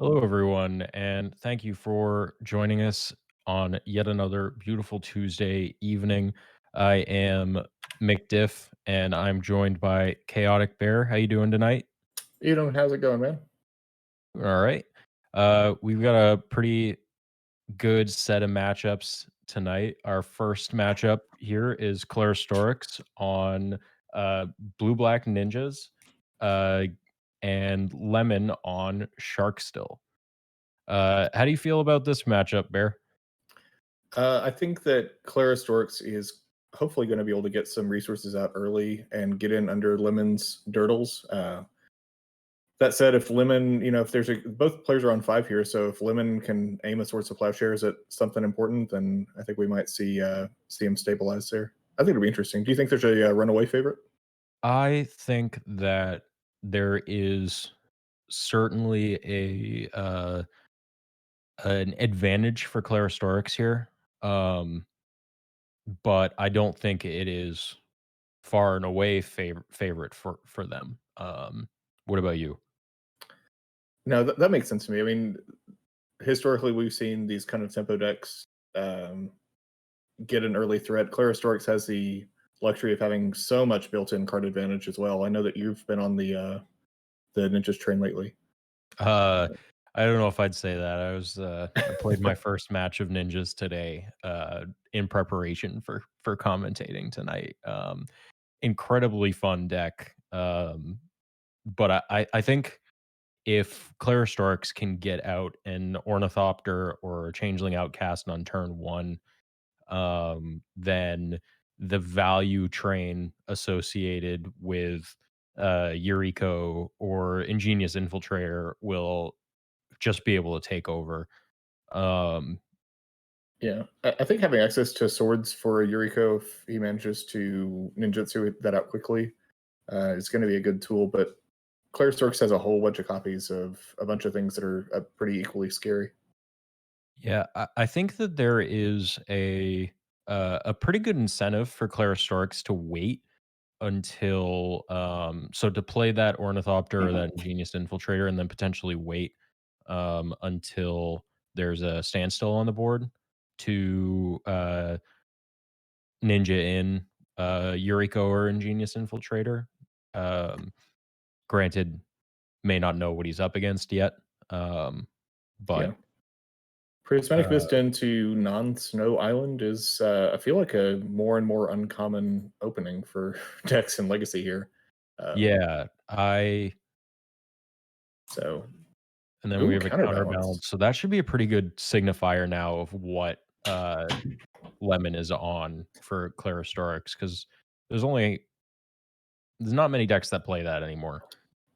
Hello, everyone, and thank you for joining us on yet another beautiful Tuesday evening. I am McDiff, and I'm joined by Chaotic Bear. How you doing tonight? How's it going, man? All right. We've got a pretty good set of matchups tonight. Our first matchup here is Claristorix on uh, Blue Black Ninjas, uh, and Lemon on Sharkstill. How do you feel about this matchup, Bear? I think that Clara Storks is hopefully going to be able to get some resources out early and get in under Lemon's Dirtles. That said, if Lemon, if there's both players are on five here, so if Lemon can aim a Swords of Plowshares at something important, then I think we might see him stabilize there. I think it'll be interesting. Do you think there's a runaway favorite? I think that there is certainly an advantage for Claristorix here, um, but I don't think it is far and away favorite for them. What about you? No, that makes sense to me. I mean, historically, we've seen these kind of tempo decks um, get an early threat. Clara Storks has the luxury of having so much built-in card advantage as well. I know that you've been on the Ninjas train lately. Uh, I don't know if I'd say that. I played my first match of ninjas today, in preparation for commentating tonight. Incredibly fun deck. But I think if Claristorix can get out an Ornithopter or a Changeling Outcast on turn one, then the value train associated with Yuriko or Ingenious Infiltrator will just be able to take over. Um, Yeah, I think having access to swords for Yuriko, if he manages to ninjutsu that out quickly, is going to be a good tool. But Claire Storks has a whole bunch of copies of a bunch of things that are pretty equally scary. yeah, I think that there is a pretty good incentive for Claristorix to wait until so to play that Ornithopter or that Ingenious Infiltrator and then potentially wait until there's a standstill on the board to ninja in Yuriko or Ingenious Infiltrator. Um, Granted, may not know what he's up against yet. Um, Yeah, but Prismatic uh, Vista into non-snow island is I feel like a more and more uncommon opening for decks and Legacy here. Um, yeah, I so and then we ooh, have a counterbalance. counterbalance. So that should be a pretty good signifier now of what Lemon is on for Claristorix because there's not many decks that play that anymore.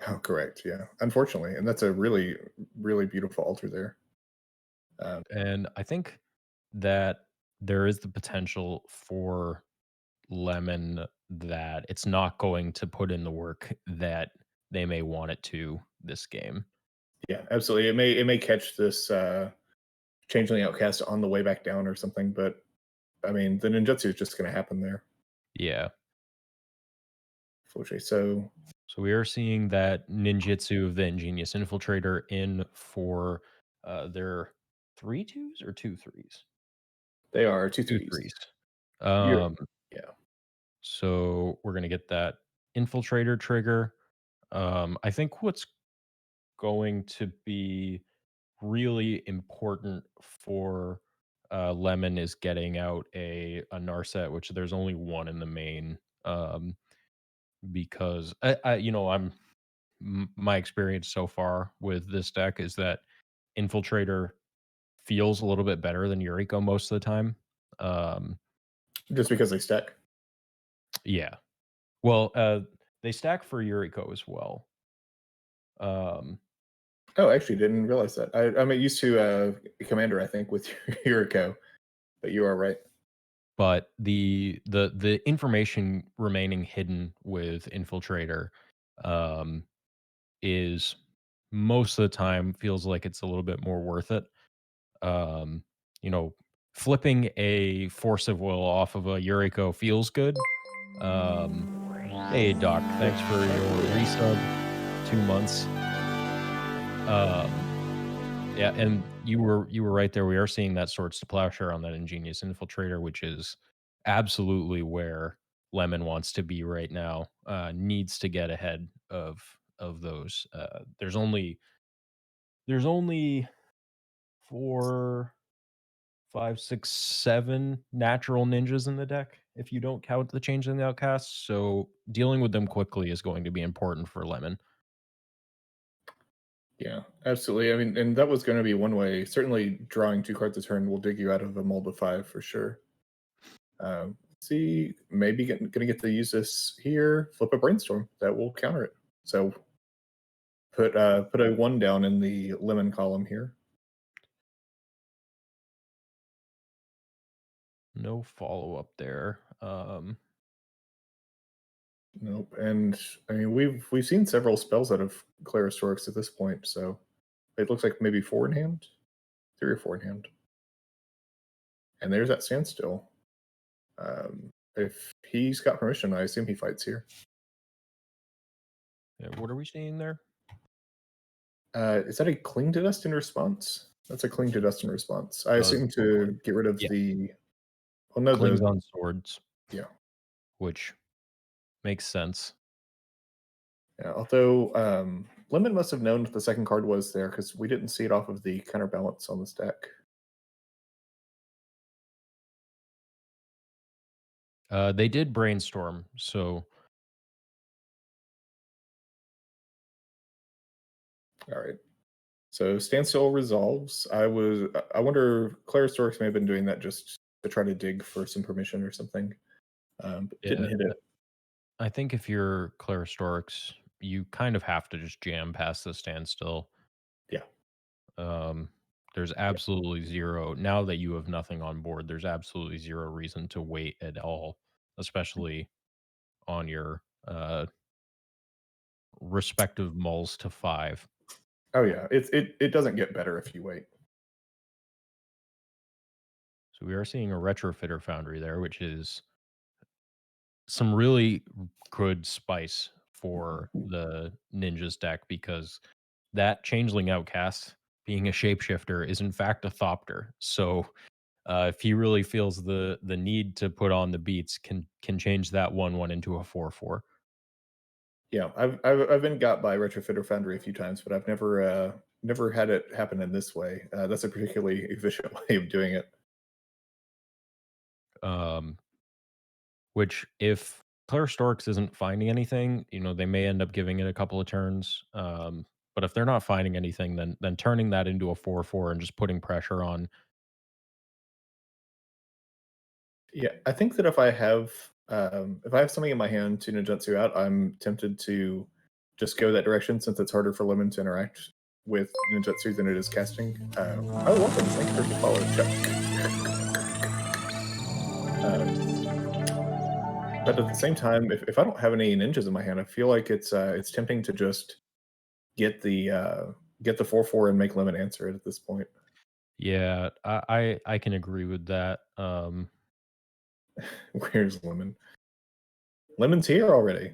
Oh, correct. Yeah, unfortunately, and that's a really, really beautiful altar there. And I think that there is the potential for Lemon that it's not going to put in the work that they may want it to this game. Yeah, absolutely. It may catch this changeling outcast on the way back down or something, but I mean, the ninjutsu is just going to happen there. Yeah. Unfortunately. So So we are seeing that ninjutsu of the ingenious infiltrator in for their three twos or two threes? they are two Two threes. threes. You're Um, yeah, so we're gonna get that infiltrator trigger. I think what's going to be really important for Lemon is getting out a Narset, which there's only one in the main. Because my experience so far with this deck is that Infiltrator feels a little bit better than Yuriko most of the time. Um, just because they stack. yeah. Well, they stack for Yuriko as well. Um, Oh, actually, didn't realize that. I'm used to commander, I think, with Yuriko, but you are right. but the information remaining hidden with Infiltrator um, is most of the time feels like it's a little bit more worth it. Um, you know, flipping a Force of Will off of a Yuriko feels good. Um, hey, Doc, thanks for your resub. 2 months. Um, Yeah, and you were right there. We are seeing that Swords to Plowshare on that Ingenious Infiltrator, which is absolutely where Lemon wants to be right now. Needs to get ahead of those. There's only 4, 5, 6, 7 natural ninjas in the deck if you don't count the change in the outcasts. So dealing with them quickly is going to be important for Lemon. Yeah, absolutely. I mean, and that was going to be one way. Certainly, drawing 2 cards a turn will dig you out of a mold of 5 for sure. See, maybe gonna get to use this here. Flip a brainstorm that will counter it. So put a 1 down in the lemon column here. No follow up there. Nope. And I mean, we've seen several spells out of Claris Orcs at this point. So it looks like maybe 4 in hand, 3 or 4 in hand. And there's that standstill. If he's got permission, I assume he fights here. What are we seeing there? Is that a cling to dust in response? That's a cling to dust in response. I Does assume look like to get rid of yeah, the. Oh no, clings the on swords, yeah. which makes sense. Yeah, although Lemon must have known what the second card was there because we didn't see it off of the counterbalance on this deck. They did brainstorm, so All right. So standstill resolves. I wonder Claire Storks may have been doing that just to try to dig for some permission or something. But didn't yeah, hit it. I think if you're Claristorix, you kind of have to just jam past the standstill. Yeah. Um, there's Yeah. absolutely 0 now that you have nothing on board, there's absolutely 0 reason to wait at all, especially on your, respective mulls to 5. Oh yeah. It doesn't get better if you wait. So we are seeing a retrofitter foundry there, which is some really good spice for the ninjas deck because that changeling outcast being a shapeshifter is in fact a thopter. So if he really feels the need to put on the beats, can change that 1/1 into a 4/4. Yeah, I've been got by Retrofitter Foundry a few times, but I've never had it happen in this way. That's a particularly efficient way of doing it. Um, which if Claire Storks isn't finding anything, they may end up giving it a couple of turns. But if they're not finding anything, then turning that into a 4/4 and just putting pressure on. Yeah, I think that if I have something in my hand to ninjutsu out, I'm tempted to just go that direction since it's harder for Lemon to interact with ninjutsu than it is casting. Oh, welcome! Thank you for the follow, Chuck. But at the same time, if I don't have any ninjas in my hand, I feel like it's tempting to just get the uh, get the 4/4 and make Lemon answer it at this point. Yeah, I can agree with that. Where's Lemon? Lemon's here already.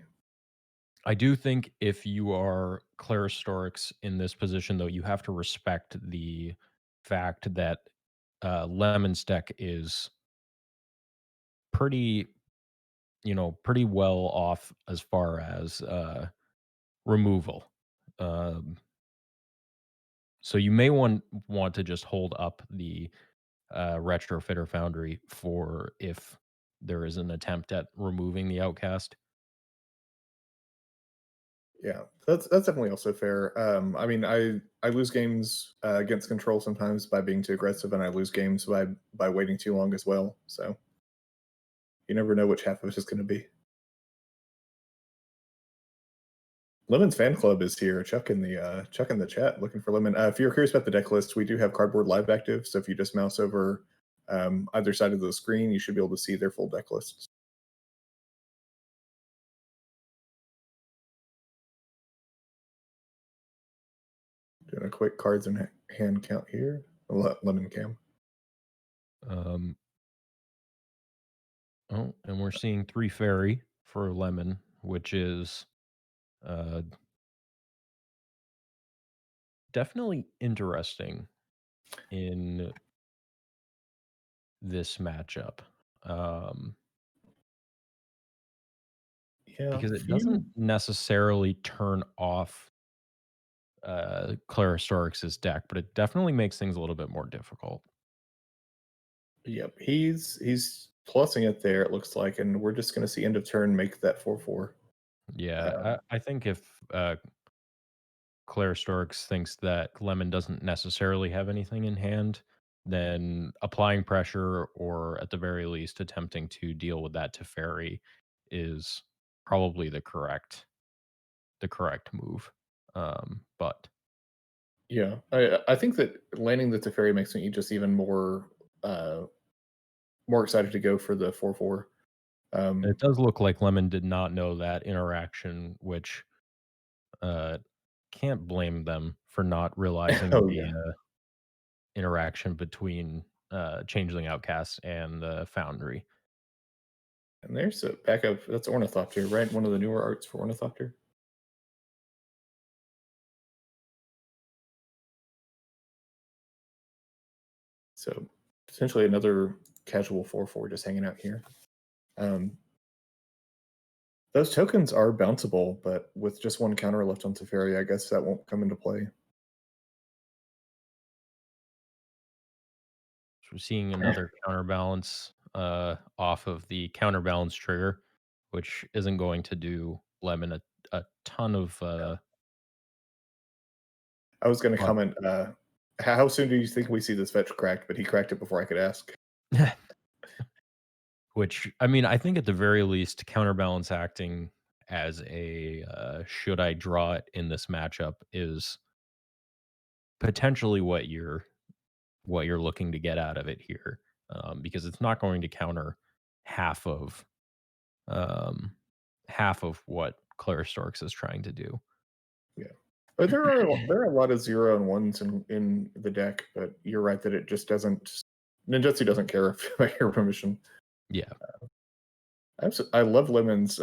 I do think if you are Claristorix in this position, though, you have to respect the fact that Lemon's deck is pretty, pretty well off as far as removal. Um, so you may want to just hold up the retrofitter foundry for if there is an attempt at removing the outcast. Yeah, that's definitely also fair. I mean, I lose games against control sometimes by being too aggressive, and I lose games by waiting too long as well. So you never know which half of it is going to be. Lemon's fan club is here. Chuck in the chat looking for Lemon. If you're curious about the deck list, we do have Cardboard Live active. So if you just mouse over either side of the screen, you should be able to see their full deck lists. Doing a quick cards in hand count here. Lemon cam. Um, oh, and we're seeing 3 fairy for Lemon, which is, uh, definitely interesting in this matchup, um, Yeah, because it doesn't few. necessarily turn off Clara Storix's deck, but it definitely makes things a little bit more difficult. Yep, he's plussing it there. It looks like, and we're just going to see end of turn make that 4/4. Yeah, Um, I think if Claire Storks thinks that Lemon doesn't necessarily have anything in hand, then applying pressure or at the very least attempting to deal with that Teferi is probably the correct move. But yeah, I think that landing the Teferi makes me just even uh, more excited to go for the 4/4. it Um, does look like Lemon did not know that interaction, which uh, can't blame them for not realizing oh the yeah, interaction between Changeling Outcast and the Foundry. and there's a backup. That's Ornithopter, right? One of the newer arts for Ornithopter. So potentially another casual 4/4 just hanging out here. Um, those tokens are bounceable, but with just one counter left on Teferi, I guess that won't come into play. So we're seeing another counterbalance off of the counterbalance trigger, which isn't going to do Lemon a ton of I was going to fun. comment. How soon do you think we see this fetch cracked? But he cracked it before I could ask. Which I mean, I think at the very least, counterbalance acting as a should I draw it in this matchup is potentially what you're looking to get out of it here, because it's not going to counter half of um, half of what Claire Storks is trying to do. Yeah, but there are a lot of 0 and 1s in the deck. But you're right that it just doesn't. Ninjutsu doesn't care if I hear permission. Yeah, I love Lemon's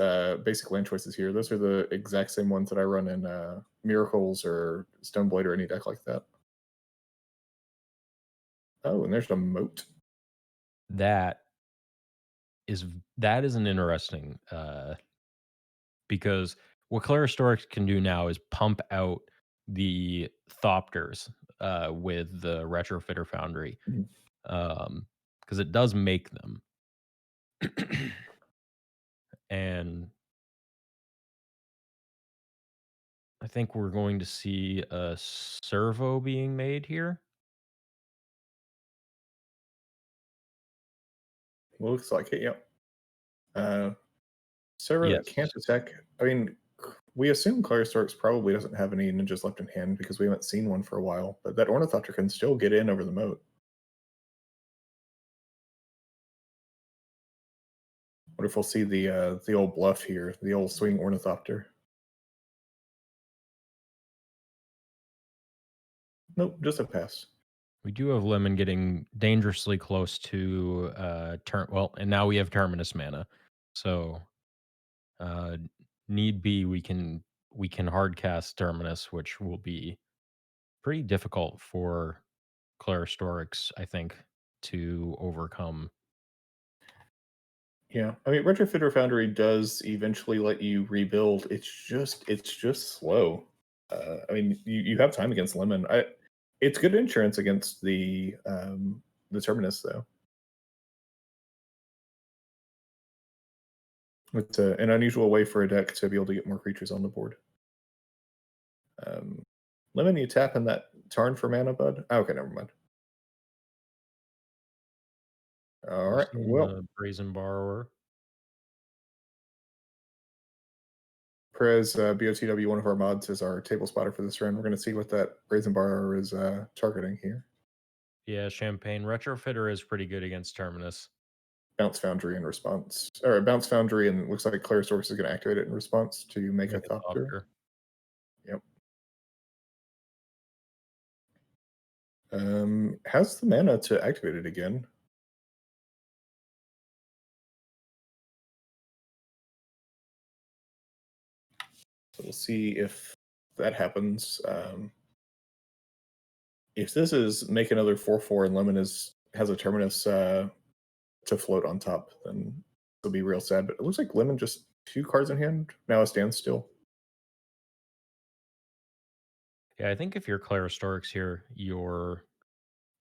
basic land choices here. Those are the exact same ones that I run in Miracles or Stoneblade or any deck like that. Oh, and there's a moat. that that is an interesting because what Claire Storks can do now is pump out the Thopters with the Retrofitter Foundry, Mhm. because it does make them. And I think we're going to see a servo being made here. Looks like it. Yep. Uh, server that can't Yes. attack. I mean, we assume Claire Storks probably doesn't have any ninjas left in hand because we haven't seen one for a while. But that Ornithopter can still get in over the moat. What if we'll see the old bluff here, the old swing Ornithopter? Nope, just a pass. We do have Lemon getting dangerously close to turn well, and now we have Terminus mana. So uh need be we can hard cast Terminus, which will be pretty difficult for Claire Storix, I think, to overcome. Yeah, I mean, Retrofitter Foundry does eventually let you rebuild. It's just slow. I mean, you have time against Lemon. It's good insurance against the Terminus though. It's an unusual way for a deck to be able to get more creatures on the board. Um, Lemon, you tap in that Tarn for mana, bud. Oh, okay, never mind. All We're right. seeing Well, the Brazen Borrower. Prez BOTW, one of our mods, is our table spotter for this run. We're going to see what that Brazen Borrower is targeting here. Yeah, Champagne Retrofitter is pretty good against Terminus. Bounce Foundry in response, or Bounce Foundry, and it looks like Claire Source is going to activate it in response to make a Make a Thopter. Thopter. Yep. Has the mana to activate it again? So we'll see if that happens. If this is make another 4/4 and lemon is has a terminus to float on top, then it'll be real sad. But it looks like lemon just 2 cards in hand now. It stands still. Yeah, I think if you're Claristorix here, your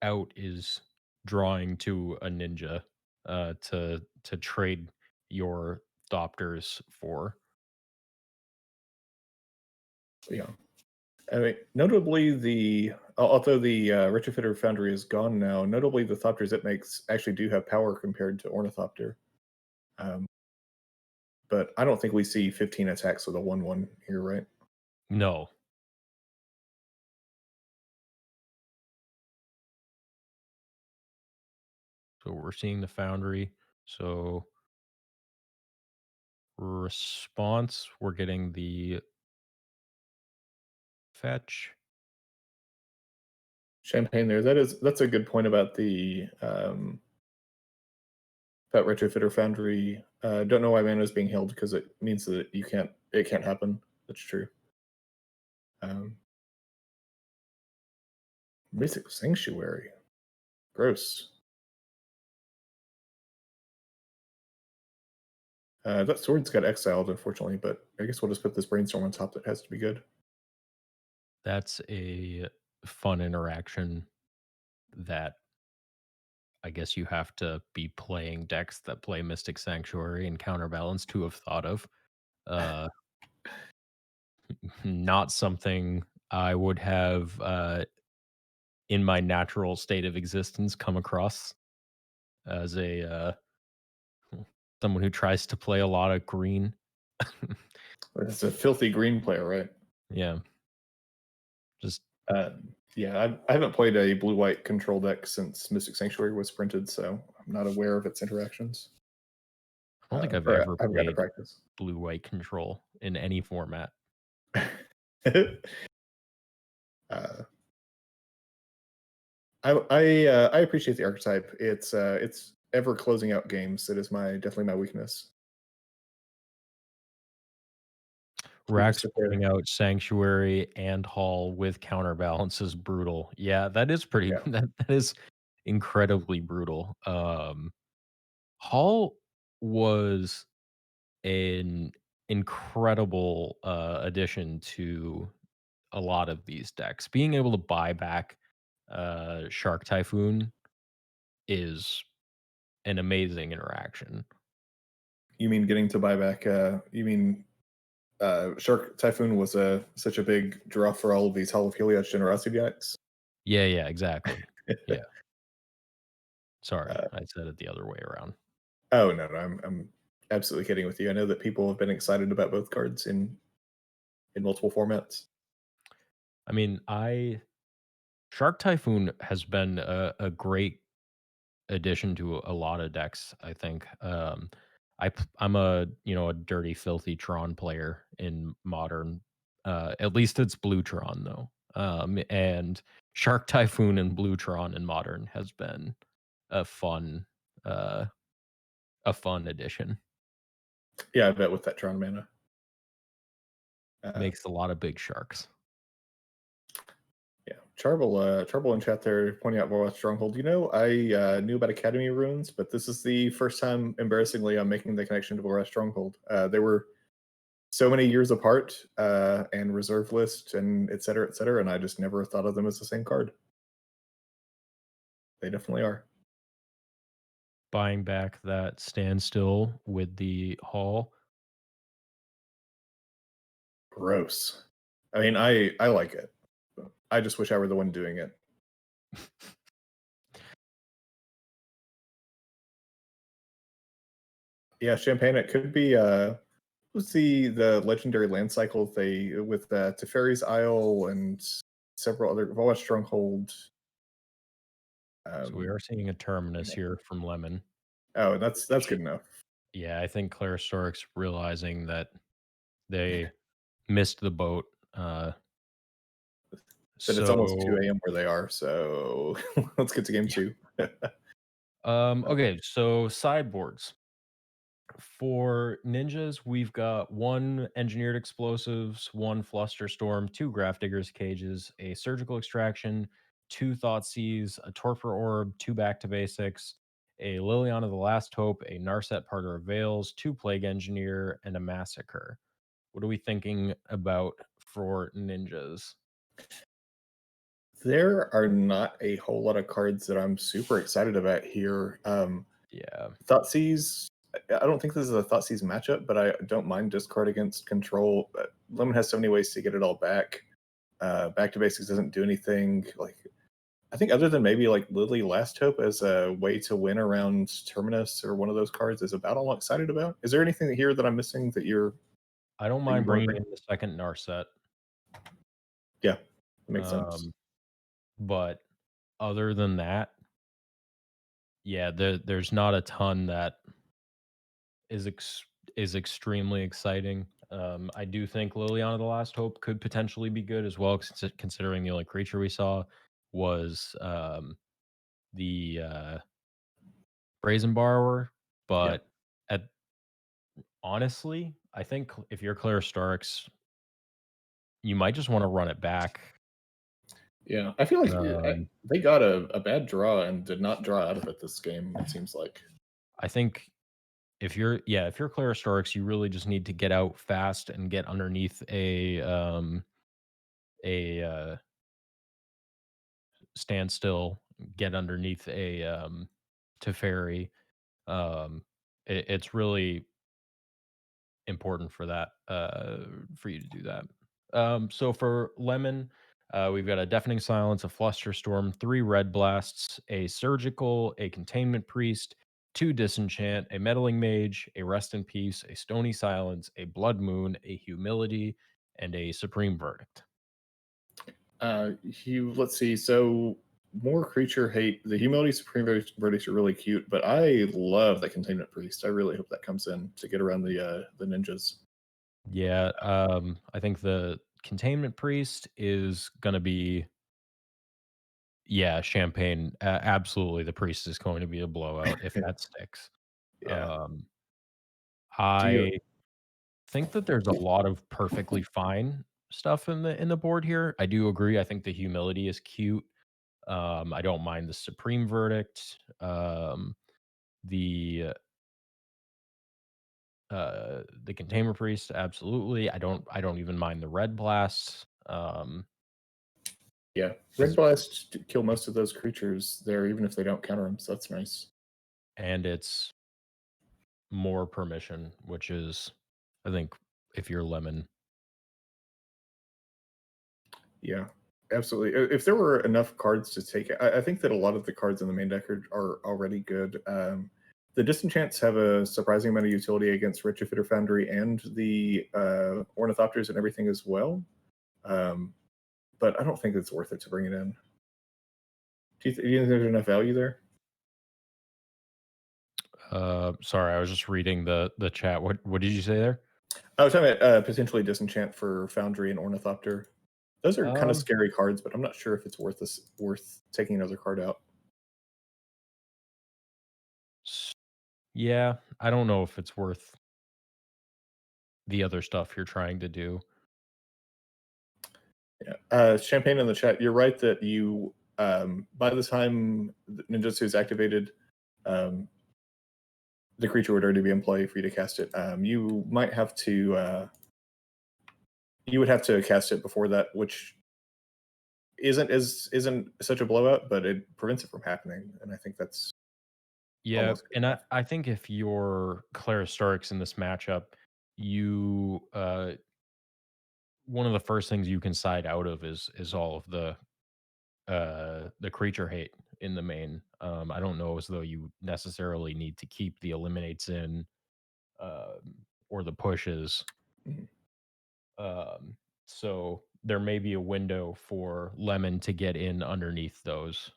out is drawing to a ninja to trade your Thopters for. Yeah. I mean, notably, although the Retrofitter Foundry is gone now, notably the Thopters it makes actually do have power compared to Ornithopter. Um, but I don't think we see 15 attacks with a 1/1 here, right? No. So we're seeing the Foundry. So response, we're getting the fetch. Champagne there. That's a good point about Retrofitter Foundry. Don't know why mana is being held because it means that it can't happen. That's true. Um, Mythic Sanctuary. Gross. That sword's got exiled, unfortunately, but I guess we'll just put this brainstorm on top. That has to be good. That's a fun interaction that I guess you have to be playing decks that play Mystic Sanctuary and Counterbalance to have thought of. Uh, not something I would have in my natural state of existence come across as a someone who tries to play a lot of green. It's a filthy green player, right? Yeah, just Yeah, I haven't played a blue-white control deck since Mystic Sanctuary was printed, so I'm not aware of its interactions. I don't think I've Or ever I haven't got to played practice. blue white control in any format. uh, I appreciate the archetype. It's ever closing out games. That is my definitely my weakness. We just Rax sit pointing there. out Sanctuary and Hall with counterbalance is brutal. Yeah, that is pretty Yeah, that is incredibly brutal. Hall was an incredible addition to a lot of these decks. Being able to buy back Shark Typhoon is an amazing interaction. you mean getting to buy back? You mean Shark Typhoon was such a big draw for all of these Hall of Helios Generosity decks? Yeah, yeah, exactly. Yeah. Sorry, uh, I said it the other way around. oh no, I'm absolutely kidding with you. I know that people have been excited about both cards in multiple formats. I mean, I Shark Typhoon has been a great addition to a lot of decks, I think. I'm a, a dirty filthy Tron player in modern. At least it's blue Tron though. And Shark Typhoon and blue Tron in modern has been a fun uh a fun addition. Yeah, I bet with that Tron mana. Uh, Makes a lot of big sharks. yeah, Charble in chat there pointing out Vorloth Stronghold. I knew about Academy runes, but this is the first time, embarrassingly, I'm making the connection to Vorloth Stronghold. They were so many years apart, and reserve list, and et cetera, and I just never thought of them as the same card. They definitely are. Buying back that standstill with the Hall. Gross. I mean, I like it. I just wish I were the one doing it. Yeah, Champagne. It could be. Let's see the legendary land cycle they with Teferi's Isle and several other Vola Stronghold. So we Um, are seeing a terminus here from Lemon. oh, that's Which, good enough. yeah, I think Claire Stork's realizing that they missed the boat. But it's almost So 2 a.m. where they are, so let's get to game yeah. two. Okay, so sideboards. For ninjas, we've got one engineered explosives, one fluster storm, two Grafdigger's cages, a surgical extraction, 2 Thoughtseize, a Torpor Orb, 2 Back to Basics, a Liliana the Last Hope, a Narset Parter of Veils, 2 Plague Engineer, and a Massacre. What are we thinking about for ninjas? There are not a whole lot of cards that I'm super excited about here. Yeah. Thoughtseize, I don't think this is a Thoughtseize matchup, but I don't mind discard against control. Lemon has so many ways to get it all back. Back to Basics doesn't do anything. Like I think other than maybe like Lily Last Hope as a way to win around Terminus or one of those cards is about all I'm excited about. Is there anything here that I'm missing that I don't you mind want to bringing bring? in the second Narset, Yeah, that makes sense. um, but other than that, yeah, there's not a ton that is extremely exciting. I do think Liliana the Last Hope could potentially be good as well, considering the only creature we saw was the Brazen Borrower. Yeah, But at honestly, I think if you're Claire Starks, you might just want to run it back. yeah. I feel like Um, they got a bad draw and did not draw out of it this game. It seems like. I think if you're Claire Starks, you really just need to get out fast and get underneath a standstill, get underneath a Teferi. It's really important for that for you to do that. So for lemon, we've got a deafening silence, a flusterstorm, 3 red blasts, a surgical, a containment priest, 2 disenchant, a meddling mage, a rest in peace, a stony silence, a blood moon, a humility, and a supreme verdict. Let's see. So more creature hate. The Humility Supreme Verdicts are really cute, but I love the Containment Priest. I really hope that comes in to get around the ninjas. Yeah, I think the containment priest is gonna be, yeah, champagne. Absolutely, the priest is going to be a blowout if that sticks. Yeah. Um, Do you? I think that there's a lot of perfectly fine stuff in the board here. I do agree. I think the humility is cute. I don't mind the supreme verdict. The the containment priest, absolutely. I don't even mind the red blasts. Yeah. Red Is Blast kill most of those creatures there, even if they don't counter them. So that's nice. and it's more permission, which is, I think, if you're lemon. Yeah. Absolutely. If there were enough cards to take, I think that a lot of the cards in the main deck are already good. The Disenchants have a surprising amount of utility against Retrofitter Foundry and the Ornithopters and everything as well. Um, but I don't think it's worth it to bring it in. Do you think there's enough value there? Sorry, I was just reading the chat. What did you say there? I was talking about potentially Disenchant for Foundry and Ornithopter. Those are kind of Um, scary cards, but I'm not sure if it's worth taking another card out. s- yeah, I don't know if it's worth the other stuff you're trying to do. Yeah. Champagne in the chat. You're right that by the time Ninjutsu is activated, um, the creature would already be in play for you to cast it. You would have to cast it before that, which isn't such a blowout, but it prevents it from happening, and I think that's Yeah, almost good and I enough. I think if you're Clara Starks in this matchup, you one of the first things you can side out of is all of the creature hate in the main. I don't know as though you necessarily need to keep the eliminates in or the pushes. Mhm. Um, so there may be a window for lemon to get in underneath those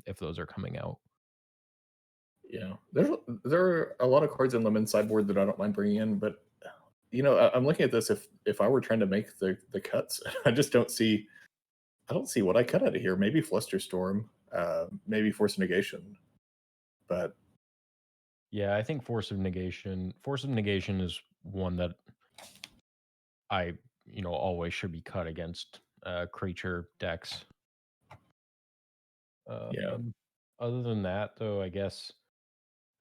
if those are coming out. Yeah, there are a lot of cards in Lemon sideboard that I don't mind bringing in, but I'm looking at this. If I were trying to make the cuts, I don't see what I cut out of here. Maybe Flusterstorm, maybe Force Negation, but Yeah, I think Force of negation is one that I always should be cut against creature decks. Yeah, Um, Other than that, though, I guess,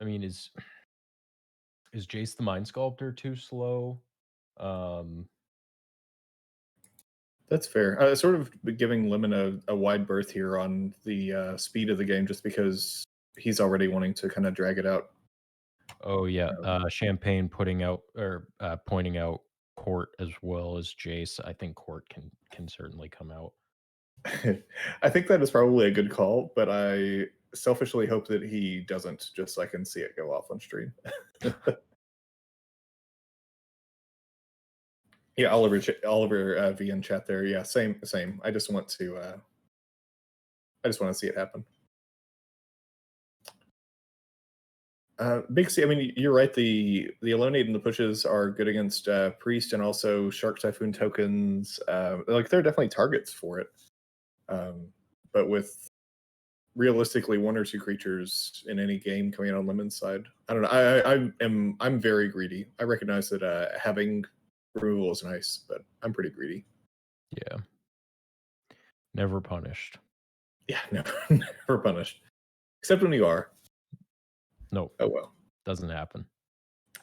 I mean, is Jace the Mind Sculptor too slow? Um, that's fair. Sort of giving Lemon a wide berth here on the speed of the game, just because he's already wanting to kind of drag it out. oh yeah, Um, Champagne putting out or pointing out Court as well as Jace. I think Court can certainly come out. I think that is probably a good call, but I selfishly hope that he doesn't, just so I can see it go off on stream. Yeah, Oliver V in chat there. Yeah, same. I just want to see it happen. Big C. I mean, you're right. The Elonate and the pushes are good against Priest and also Shark Typhoon tokens. Like they're definitely targets for it. Um, but with realistically one or two creatures in any game coming out on Lemon's side, I don't know. I'm very greedy. I recognize that having removal is nice, but I'm pretty greedy. Yeah, never punished. Yeah, never, never punished, except when you are. Nope, Oh well. doesn't happen.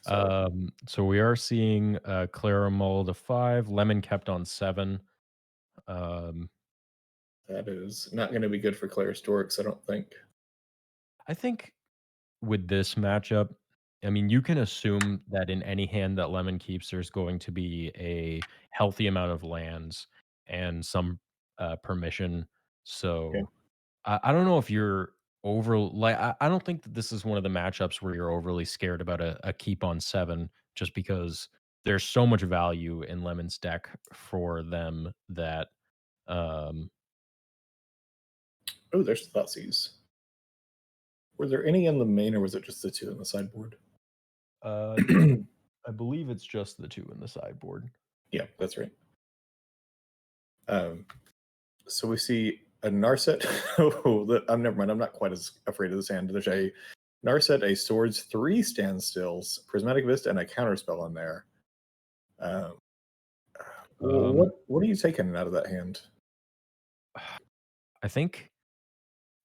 So So we are seeing Clara Mull to 5, Lemon kept on 7. Um, that is not going to be good for Claire Storks, I don't think. I think with this matchup, I mean, you can assume that in any hand that Lemon keeps, there's going to be a healthy amount of lands and some permission. Okay. So I don't know if you're over like I don't think that this is one of the matchups where you're overly scared about a keep on 7 just because there's so much value in Lemon's deck for them that um Oh, there's Thoughtseize. Were there any in the main, or was it just the two in the sideboard? uh I believe it's just the 2 in the sideboard. Yeah, that's right. Um, so we see a Narset. Never mind. I'm not quite as afraid of this hand. There's a Narset, a Swords, 3 standstills, Prismatic Vista, and a counterspell in there. Um, Um what are you taking out of that hand? I think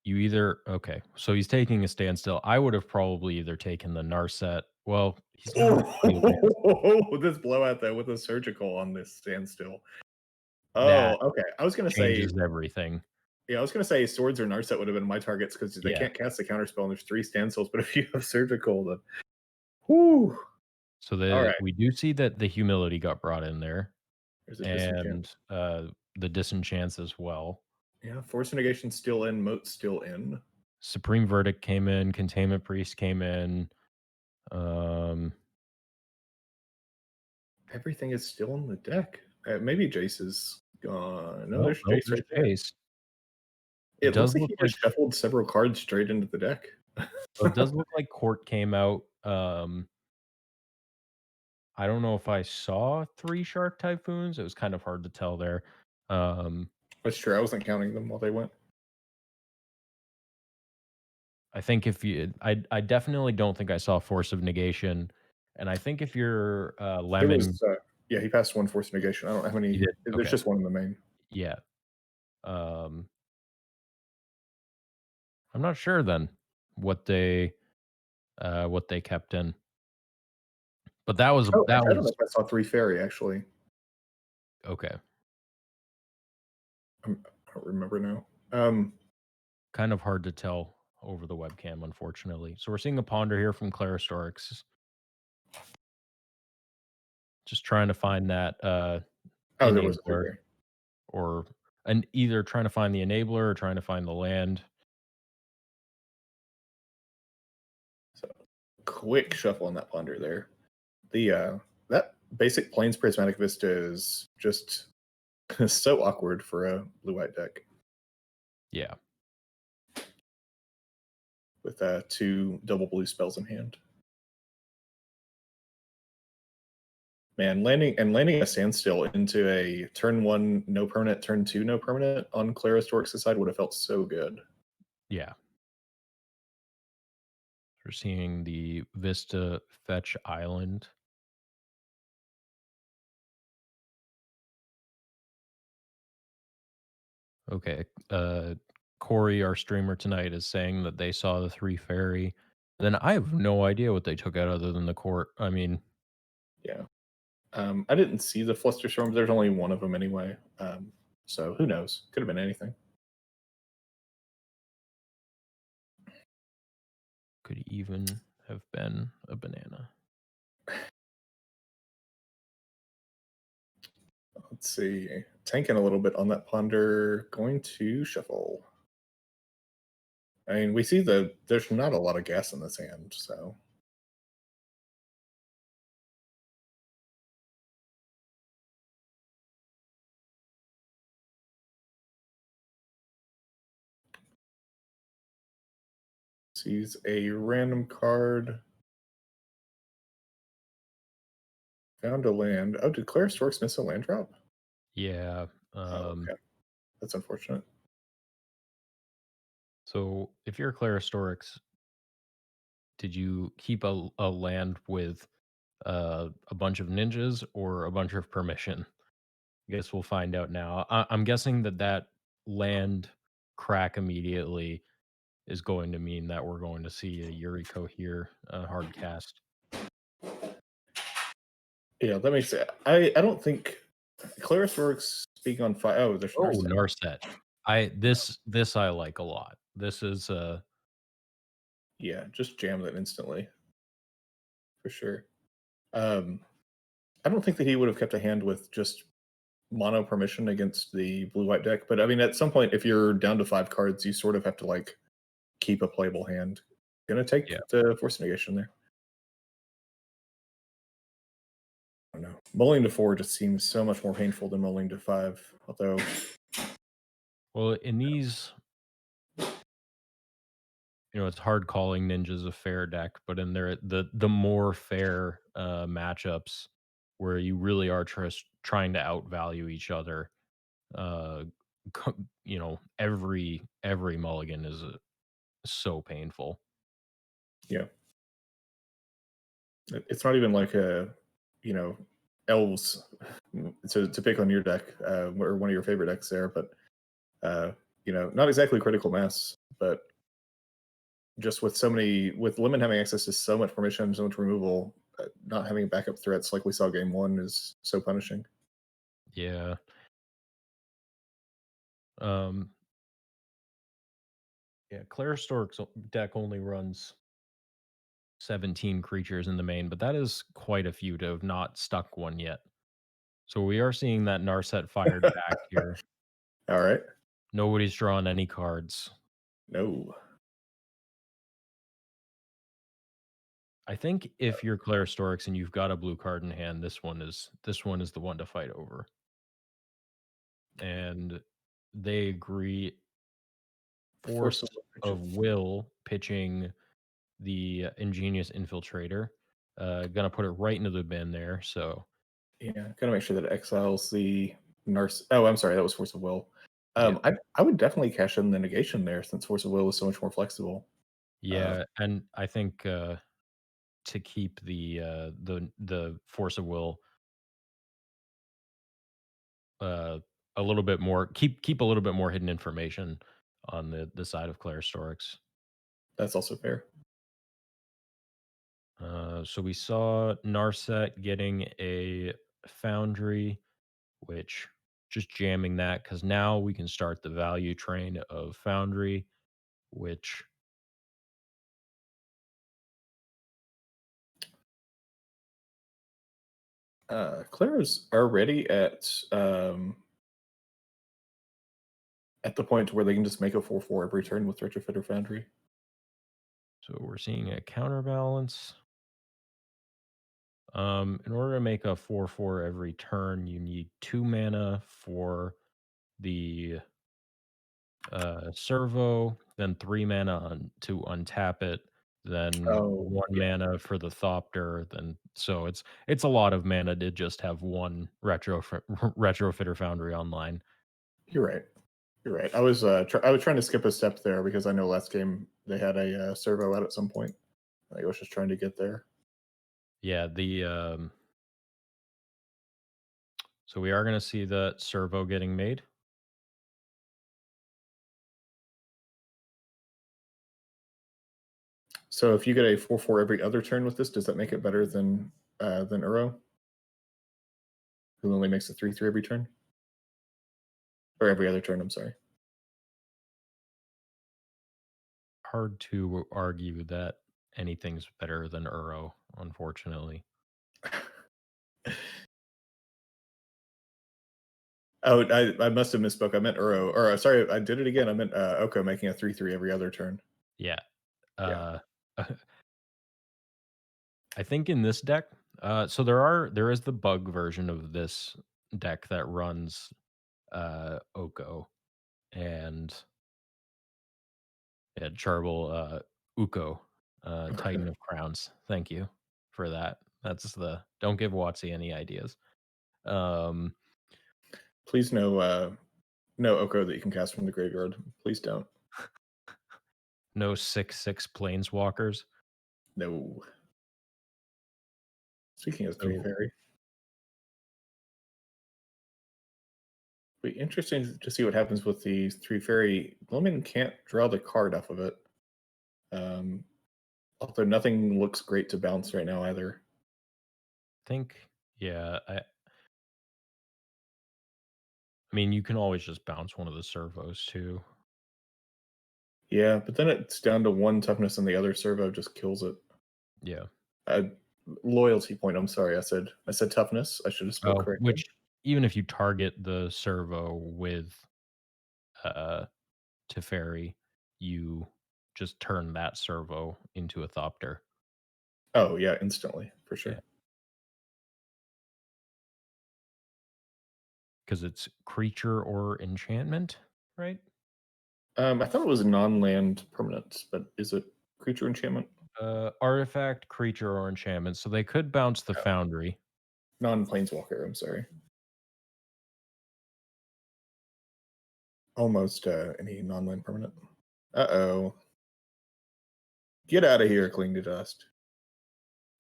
you either okay, so he's taking a standstill. I would have probably either taken the Narset. Well, he's got a funny land Oh, this blowout though with a surgical on this standstill. Oh, that okay. I was gonna say, changes everything. yeah, I was gonna say swords or Narset would have been my targets because they Yeah. can't cast the counterspell and there's 3 standstills. But if you have surgical, then whoo. So All the right, we do see that the humility got brought in there there's a disenchant. and, the disenchants as well. Yeah, force negation still in, moat still in. Supreme Verdict came in, Containment Priest came in, um, Everything is still in the deck. Maybe Jace is gone. No, nope, there's nope, Jace there's right there. Chase. It It looks does like look he like just shuffled several cards straight into the deck. it does look like Court came out, I don't know if I saw 3 Shark Typhoons, it was kind of hard to tell there. Um, That's true. I wasn't counting them while they went. I think if you I definitely don't think I saw Force of Negation, and I think if you're, There Lemon was, yeah, he passed one force negation. I don't know how you many. did? There's Okay, just one in the main. yeah, um, I'm not sure then what what they kept in, but Oh, that I don't know was if I saw 3 fairy actually. okay, I don't remember now. Um, kind of hard to tell over the webcam, unfortunately. So we're seeing a Ponder here from Claristorix, just trying to find that, oh, there was a 3 enabler fairy. or and either trying to find the enabler or trying to find the land. So quick shuffle on that ponder there. The that basic plains prismatic vista is just so awkward for a blue white deck Yeah. with 2 double blue spells in hand. Man, landing a standstill into a turn 1 no permanent, turn 2 no permanent on Clara Storks' side would have felt so good. Yeah. We're seeing the Vista Fetch Island. Okay. Corey, our streamer tonight, is saying that they saw the 3 fairy, then I have no idea what they took out other than the court. I mean, Yeah. I didn't see the Flusterstorms. There's only one of them anyway. So who knows? Could have been anything. could even have been a banana. Let's see. Tanking a little bit on that ponder. Going to shuffle. I mean, we see there's not a lot of gas in this hand, so sees a random card. Found a land. Oh, did Claire Storks miss a land drop? Yeah, Oh, okay. That's unfortunate. so if you're Claristorix, did you keep a land with, a bunch of ninjas or a bunch of permission? I guess we'll find out now. I'm guessing that that land crack immediately is going to mean that we're going to see a Yuriko here, hard cast. Yeah, that makes it. I don't think Claris works speak on fire. Oh, there's Oh, Narset. Narset. This I like a lot. This is, Yeah, just jam that instantly for sure. Um, I don't think that he would have kept a hand with just mono permission against the blue white deck, but I mean, at some point, if you're down to 5 cards, you sort of have to like keep a playable hand. Gonna take yeah. the force negation there. I don't know. Mulling to 4 just seems so much more painful than mulling to 5. Although, Well, in these, it's hard calling ninjas a fair deck, but in there the more fair, matchups where you really are trying to outvalue each other, uh, every mulligan is, so painful. yeah, it's not even like a, you know, elves to pick on your deck or one of your favorite decks there, but not exactly critical mass, but just with so many, with Lemon having access to so much permission, so much removal, not having backup threats like we saw game one is so punishing. Yeah. Um, yeah, Claristor's deck only runs 17 creatures in the main, but that is quite a few to have not stuck one yet. So we are seeing that Narset fired back here. All right. Nobody's drawn any cards. No. I think if you're Claristorix and you've got a blue card in hand, this one is the one to fight over. And they agree. Force Force of of Riches. Will pitching the Ingenious Infiltrator. Gonna put it right into the bin there. So Yeah, gotta make sure that it exiles the nurse. Oh, I'm sorry, that was Force of Will. yeah, I would definitely cash in the negation there since Force of Will is so much more flexible. Uh, yeah, and I think to keep the Force of Will uh, a little bit more, keep a little bit more hidden information on the side of Claristorix. that's also fair. So we saw Narset getting a Foundry, which just jamming that because now we can start the value train of Foundry, which Clara's already at the point where they can just make a 4/4 every turn with Retrofitter Foundry. so we're seeing a counterbalance. In order to make a 4/4 every turn, you need 2 mana for the servo, then 3 mana to untap it, then Oh, 1 mana for the Thopter, then so it's a lot of mana to just have one retrofitter foundry online. you're right. You're right. I was trying to skip a step there because I know last game they had a servo out at some point. I was just trying to get there. Yeah, so we are gonna see the servo getting made. So if you get a 4/4 every other turn with this, does that make it better than Uro, who only makes a 3/3 every turn? Or every other turn, I'm sorry. Hard to argue that anything's better than Uro, unfortunately. Oh, I must have misspoke. I meant Uro. Or sorry, I did it again. I meant Oko making a 3/3 every other turn. Yeah. Yeah. Uh, I think in this deck, so there is the bug version of this deck that runs Oko and yeah, Charbel Uko, Titan of Crowns. Thank you for that. That's the don't give Watsy any ideas. Um, Please no Oko that you can cast from the graveyard. Please don't. no 6/6 planeswalkers. No. Speaking of three So fairy, be interesting to see what happens with the three fairy. Lumen can't draw the card off of it. Um, Although nothing looks great to bounce right now either. think yeah, I mean you can always just bounce one of the servos too. Yeah, but then it's down to one toughness and the other servo just kills it. Yeah. Uh, Loyalty point. I'm sorry. I said toughness. I should have spoke Oh, correctly. which even if you target the servo with uh Teferi, you just turn that servo into a Thopter. Oh yeah, instantly for Yeah, sure. because it's creature or enchantment, right? I thought it was non-land permanent, but is it creature enchantment? Artifact, creature, or enchantment. So they could bounce the Oh, Foundry. non-planeswalker. I'm sorry. Almost any non-land permanent. Uh-oh. Get out of here, cling to dust.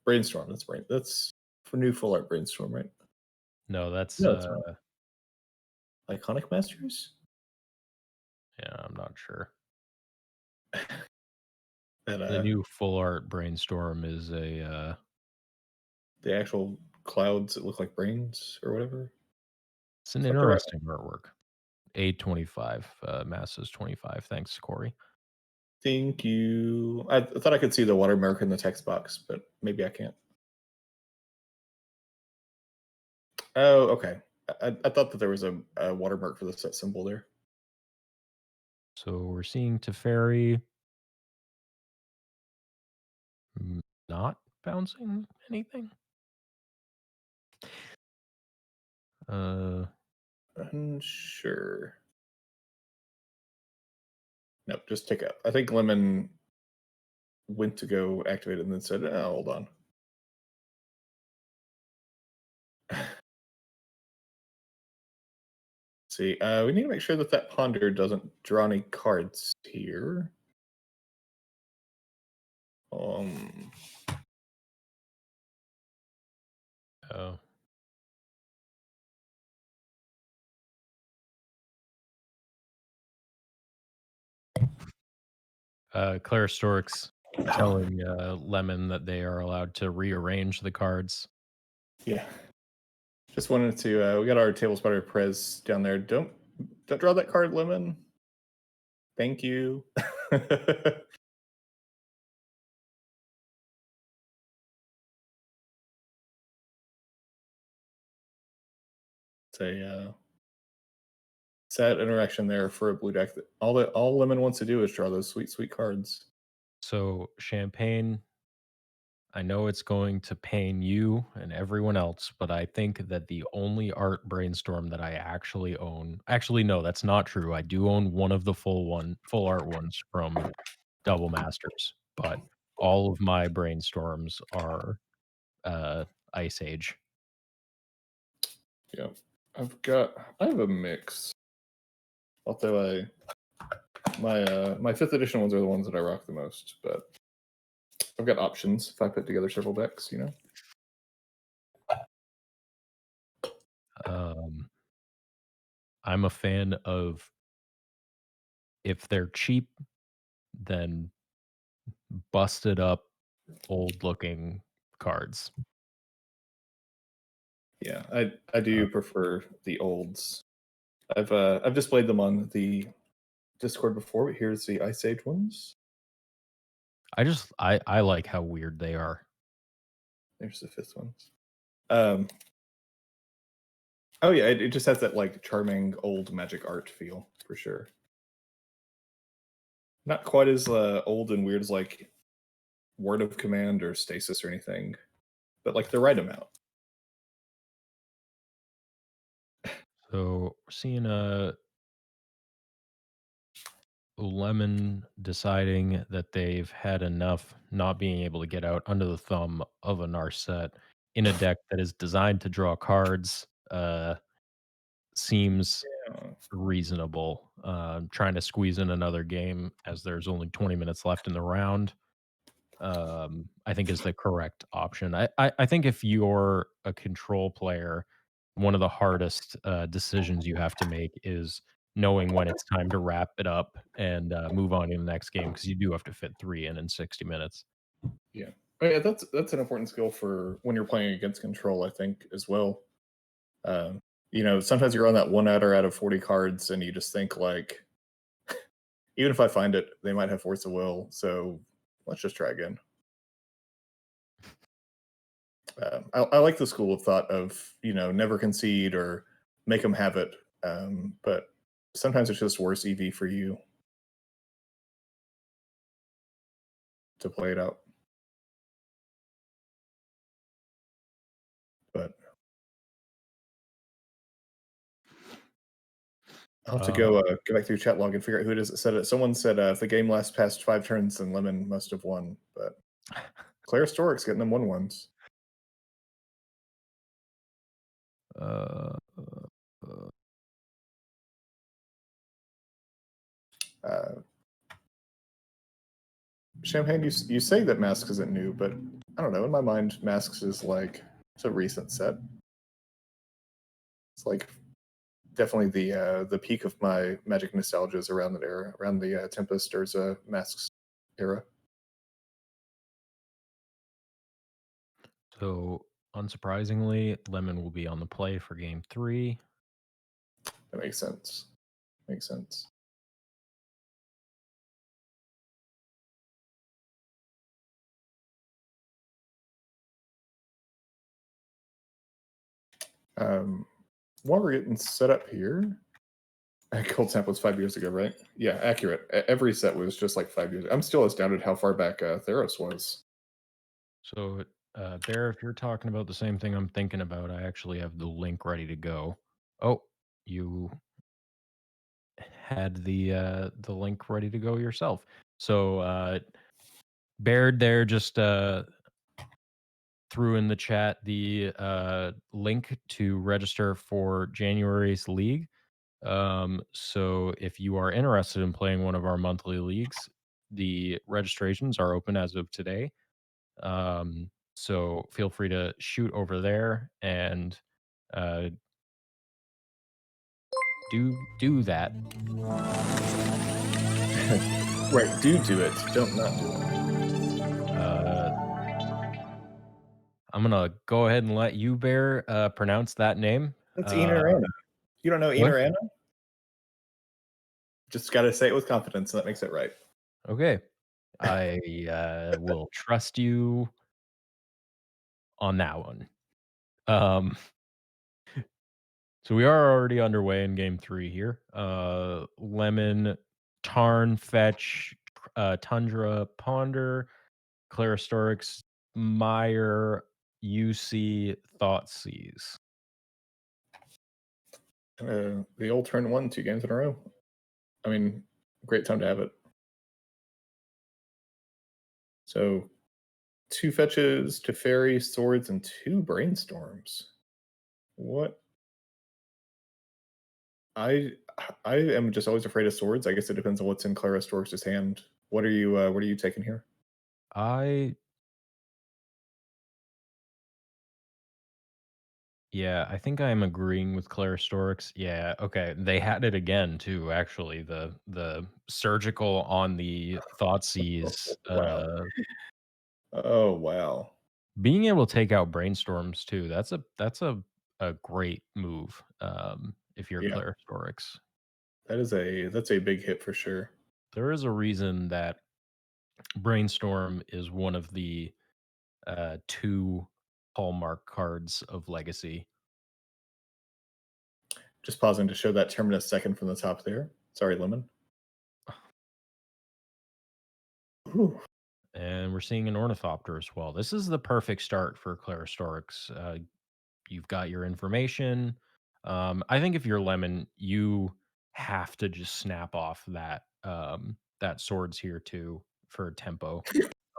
Brainstorm. That's for new full art brainstorm, right? No, that's No, it's not. Iconic Masters? yeah, I'm not sure. That The new full art brainstorm is a the actual clouds that look like brains or whatever. it's an Something right. interesting artwork. 825, masses 25. Thanks, Corey. Thank you. I thought I could see the watermark in the text box, but maybe I can't. Oh, okay. I thought that there was a watermark for the set symbol there. So we're seeing Teferi not bouncing anything. Uh, Unsure. No, just tick up. I think Lemon went to go activate it and then said, oh, hold on. See, we need to make sure that that ponder doesn't draw any cards here. Um, oh, Claire Stork's telling Lemon that they are allowed to rearrange the cards. yeah. Just wanted to. We got our table spotter Prez down there. Don't draw that card, Lemon. Thank you. It's a sad interaction there for a blue deck. That all Lemon wants to do is draw those sweet, sweet cards. So Champagne, I know it's going to pain you and everyone else, but I think that the only art brainstorm that I actually own, actually no, that's not true. I do own one of the full art ones from Double Masters, but all of my brainstorms are uh Ice Age. Yeah, I have a mix. Although my fifth edition ones are the ones that I rock the most, but I've got options if I put together several decks. Um I'm a fan of if they're cheap, then busted up, old looking cards. Yeah, I Uh, do prefer the olds. I've displayed them on the Discord before, but here's the Ice Age ones. I like how weird they are. There's the fifth ones. Um, oh yeah, it just has that like charming old magic art feel for sure. Not quite as old and weird as like Word of Command or Stasis or anything, but like the right amount. So we're seeing a Lemon deciding that they've had enough not being able to get out under the thumb of a Narset in a deck that is designed to draw cards, seems Yeah. reasonable. Trying to squeeze in another game as there's only 20 minutes left in the round, I think is the correct option. I think if you're a control player, one of the hardest, decisions you have to make is knowing when it's time to wrap it up and, move on to the next game because you do have to fit 3 in 60 minutes. Yeah. Oh, yeah, that's an important skill for when you're playing against control, I think, as well. Um, sometimes you're on that one outer out of 40 cards and you just think like, even if I find it, they might have force of will, so let's just try again. I like the school of thought of never concede or make them have it, but sometimes it's just worse EV for you to play it out. But I'll have to Uh, go back through chat log and figure out who it is that said it. Someone said if the game lasts past 5 turns, then Lemon must have won. But Claire Stork's getting them 1-1s. uh, uh, Uh, Champagne, you say that Masks isn't new, but I don't know. In my mind, Masks is like it's a recent set. It's like definitely the peak of my Magic nostalgia is around that era, around the Tempest or Masks era. so unsurprisingly, Lemon will be on the play for game 3. That makes sense. Makes sense. Um, while we're getting set up here, Cold Snap was 5 years ago, right? Yeah, accurate. Every set was just like 5 years. I'm still astounded how far back Theros was. So, Bear, if you're talking about the same thing I'm thinking about, I actually have the link ready to go. Oh, you had the link ready to go yourself. So, Baird there just threw in the chat the link to register for January's league. So if you are interested in playing one of our monthly leagues, the registrations are open as of today. So feel free to shoot over there and uh, do that. Right, do it. Don't not do it. Uh, I'm gonna go ahead and let you, Bear, pronounce that name. That's Ener Anna. You don't know What? Ener Anna? Just got to say it with confidence, and that makes it right. Okay, I will trust you on that one. Um, so we are already underway in game 3 here. Lemon, Tarn, Fetch, Tundra, Ponder, Claristorix, Meyer, UC, Thoughtseize. The old turn one, 2 games in a row. I mean, great time to have it. So 2 fetches, Teferi, swords, and 2 brainstorms. What? I I am just always afraid of swords. I guess it depends on what's in Clara Storks' hand. What are you taking here? I Yeah, I think I'm agreeing with Claire Storks. Yeah, okay. They had it again too, actually. The surgical on the Oh, Thoughtseize, wow. Oh, wow. being able to take out brainstorms too, that's a great move, if you're Yeah, Claire Storks. that's a big hit for sure. There is a reason that brainstorm is one of the, 2 hallmark cards of Legacy. Just pausing to show that Terminus second from the top there. Sorry, Lemon. Ooh, And we're seeing an Ornithopter as well. This is the perfect start for Claire Storks. You've got your information. I think if you're Lemon, you have to just snap off that swords here too for tempo.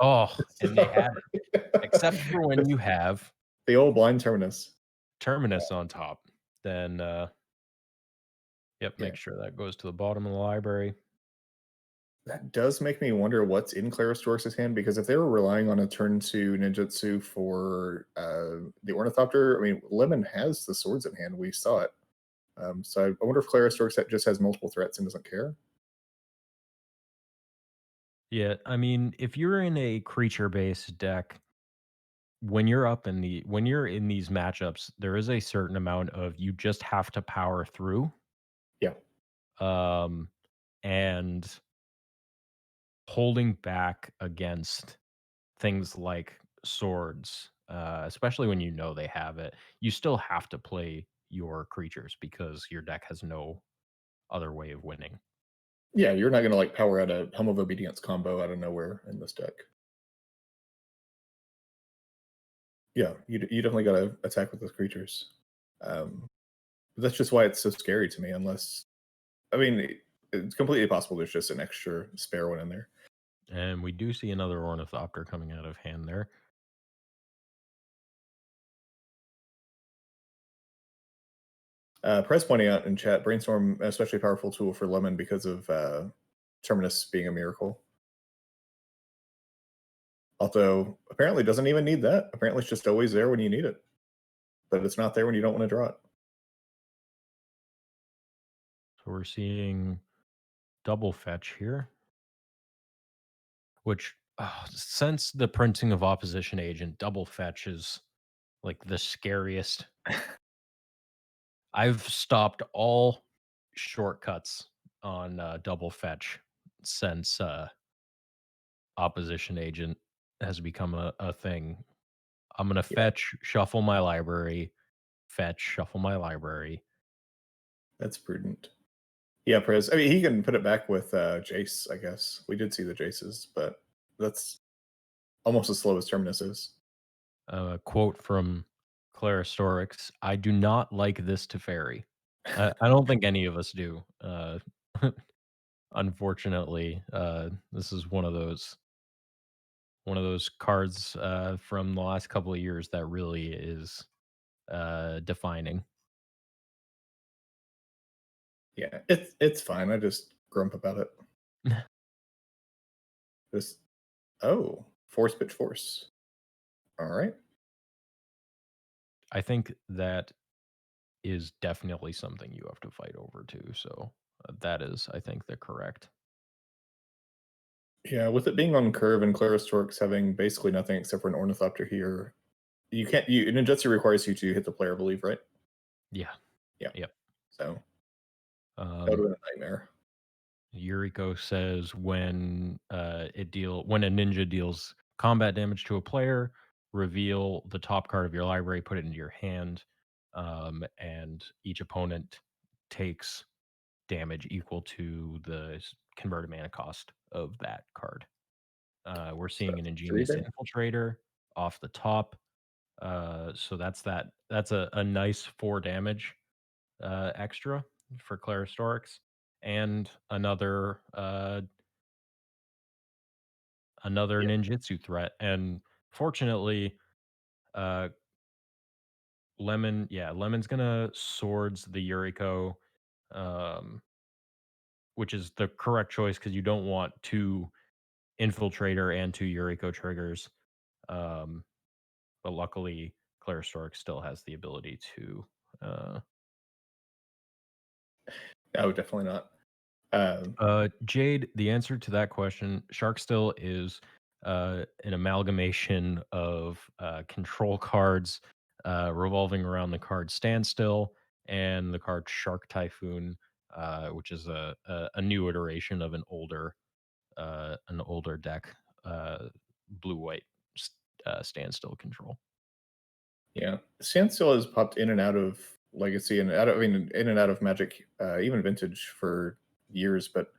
Oh, and they had it. Except for when you have the old blind Terminus. Terminus on top. Then yep, Yeah. make sure that goes to the bottom of the library. That does make me wonder what's in Clarostorks' hand, because if they were relying on a turn 2 ninjutsu for the Ornithopter, I mean, Lemon has the swords in hand. We saw it. So I wonder if Clarostorks just has multiple threats and doesn't care. Yeah, I mean, if you're in a creature-based deck, when you're in these matchups, there is a certain amount of you just have to power through. Yeah. Um, and holding back against things like swords, especially when you know they have it, you still have to play your creatures because your deck has no other way of winning. Yeah, you're not going to like power out a Helm of Obedience combo out of nowhere in this deck. Yeah, you definitely got to attack with those creatures. Um, that's just why it's so scary to me. Unless, I mean, it's completely possible there's just an extra spare one in there. And we do see another Ornithopter coming out of hand there. Press pointing out in chat, Brainstorm, especially a powerful tool for Lemon because of Terminus being a miracle. Although apparently doesn't even need that. Apparently it's just always there when you need it, but it's not there when you don't want to draw it. So we're seeing double fetch here, which since the printing of opposition agent, double fetch is like the scariest. I've stopped all shortcuts on double fetch since opposition agent has become a thing. I'm gonna Yeah, fetch, shuffle my library, fetch, shuffle my library. that's prudent. Yeah, Prez. I mean, he can put it back with Jace, I guess. We did see the Jaces, but that's almost as slow as Terminus is. Quote from Clara Storix: "I do not like this to fairy." I don't think any of us do. Unfortunately, this is one of those cards from the last couple of years that really is defining. Yeah, it's fine. I just grump about it. Just oh, force pitch force. All right. I think that is definitely something you have to fight over too. So that is, I think, the correct. Yeah, with it being on curve and Clarostorks having basically nothing except for an Ornithopter here, you can't. You Ninjutsu requires you to hit the player, I believe, right? Yeah. Yeah. Yep. So that would Um, have been a nightmare. Yuriko says when a ninja deals combat damage to a player, reveal the top card of your library, put it into your hand, and each opponent takes damage equal to the converted mana cost of that card. We're So seeing an that's 3 ingenious there. infiltrator off the top. So that's a nice 4 damage extra for Clara Storix, and another Yeah. ninjutsu threat. And fortunately, uh, Lemon's gonna swords the Yuriko, um, which is the correct choice because you don't want two infiltrator and two Yuriko triggers. Um, but luckily, Claire Stork still has the ability to. No, definitely not. Um, Jade, the answer to that question, Sharkstill is an amalgamation of control cards revolving around the card Standstill and the card Shark Typhoon, which is a new iteration of an older deck, blue white Standstill control. yeah, Sandstill has popped in and out of Legacy and out of, I mean, in and out of Magic, even Vintage for years. But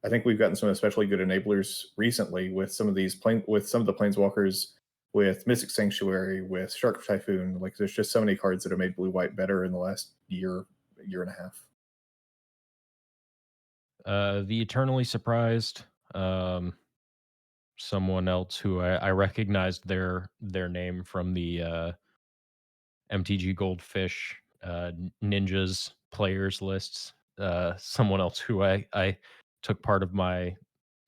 I think we've gotten some especially good enablers recently with some of these with some of the Planeswalkers, with Mystic Sanctuary, with Shark Typhoon. Like, there's just so many cards that have made blue white better in the last year and a half. The Eternally Surprised. Someone else who I recognized their name from the MTG Goldfish Ninjas players lists. Someone else who I took part of my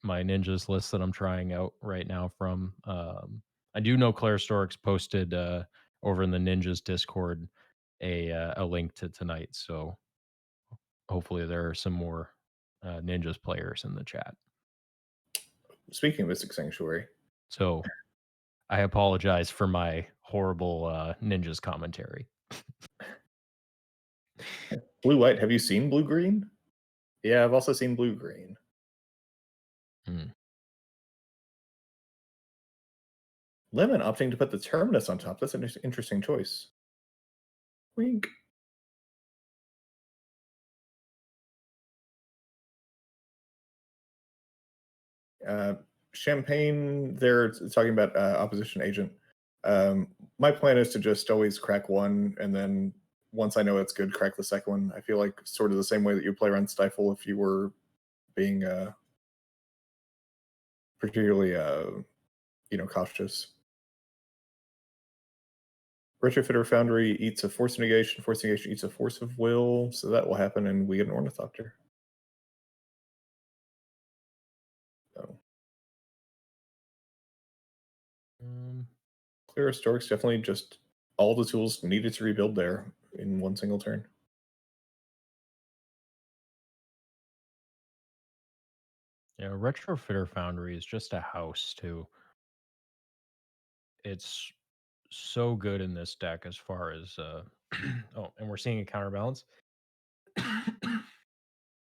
Ninjas list that I'm trying out right now from. I do know Claire Storks posted over in the Ninjas Discord a link to tonight, so hopefully there are some more Ninjas players in the chat. Speaking of Mystic Sanctuary, So I apologize for my horrible Ninjas commentary. blue white. Have you seen blue green? Yeah, I've also seen blue green. Hmm. Lemon opting to put the Terminus on top. That's an interesting choice. Wink. Uh, Champagne, they're talking about opposition agent. My plan is to just always crack one, and then once I know it's good, crack the second one. I feel like sort of the same way that you play around Stifle if you were being particularly, cautious. Retrofitter Foundry eats a Force Negation eats a Force of Will, so that will happen, and we get an Ornithopter. So, Um, Clear Storks definitely just all the tools needed to rebuild there in one single turn. yeah, Retrofitter Foundry is just a house too. It's so good in this deck as far as oh, and we're seeing a counterbalance.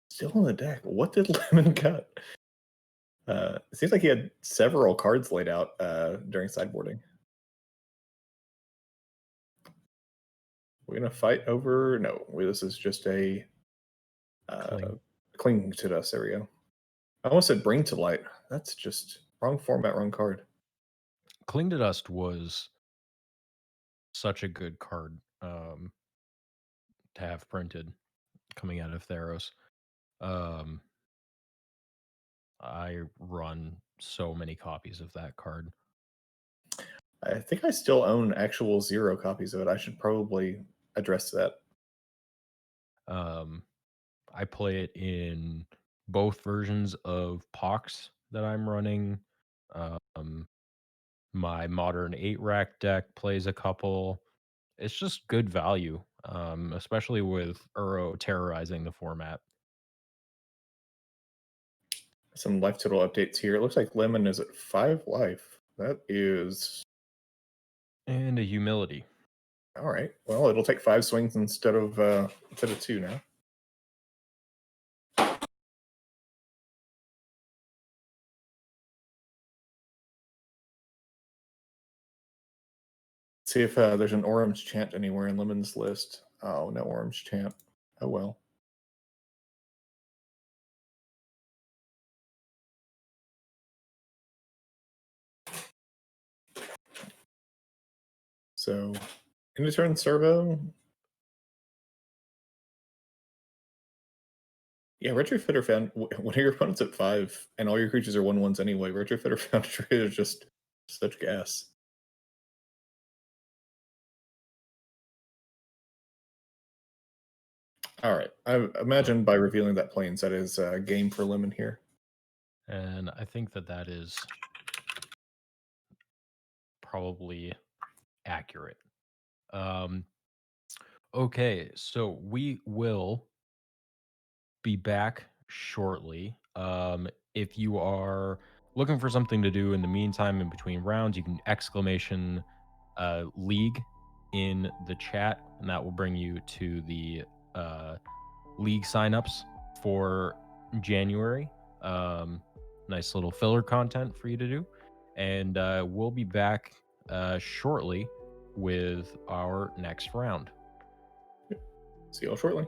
Still on the deck. What did Lemon cut? It seems like he had several cards laid out during sideboarding. We're gonna fight over. No, this is just a Cling. cling to dust. There we go. I almost said bring to light. That's just wrong format, wrong card. Cling to Dust was such a good card to have printed coming out of Theros. Um, I run so many copies of that card. I think I still own actual 0 copies of it. I should probably address that. Um, I play it in both versions of Pox that I'm running. Um, my modern 8 rack deck plays a couple. It's just good value, especially with Uro terrorizing the format. Some life total updates here. It looks like Lemon is at 5 life. That is And a humility. all right. Well, it'll take 5 swings instead of 2 now. See if there's an orange chant anywhere in Lemon's list. Oh, no orange chant. Oh well. So, end of turn servo. Yeah, Retrofitter found when your opponent's at 5 and all your creatures are 1/1s anyway. Retrofitter Foundry is just such gas. All right. I imagine by revealing that planes, that is game for Lemon here. And I think that is probably accurate. Um, okay, so we will be back shortly. If you are looking for something to do in the meantime, in between rounds, you can exclamation league in the chat, and that will bring you to the uh, league signups for January. Nice little filler content for you to do. And we'll be back shortly with our next round. See y'all shortly.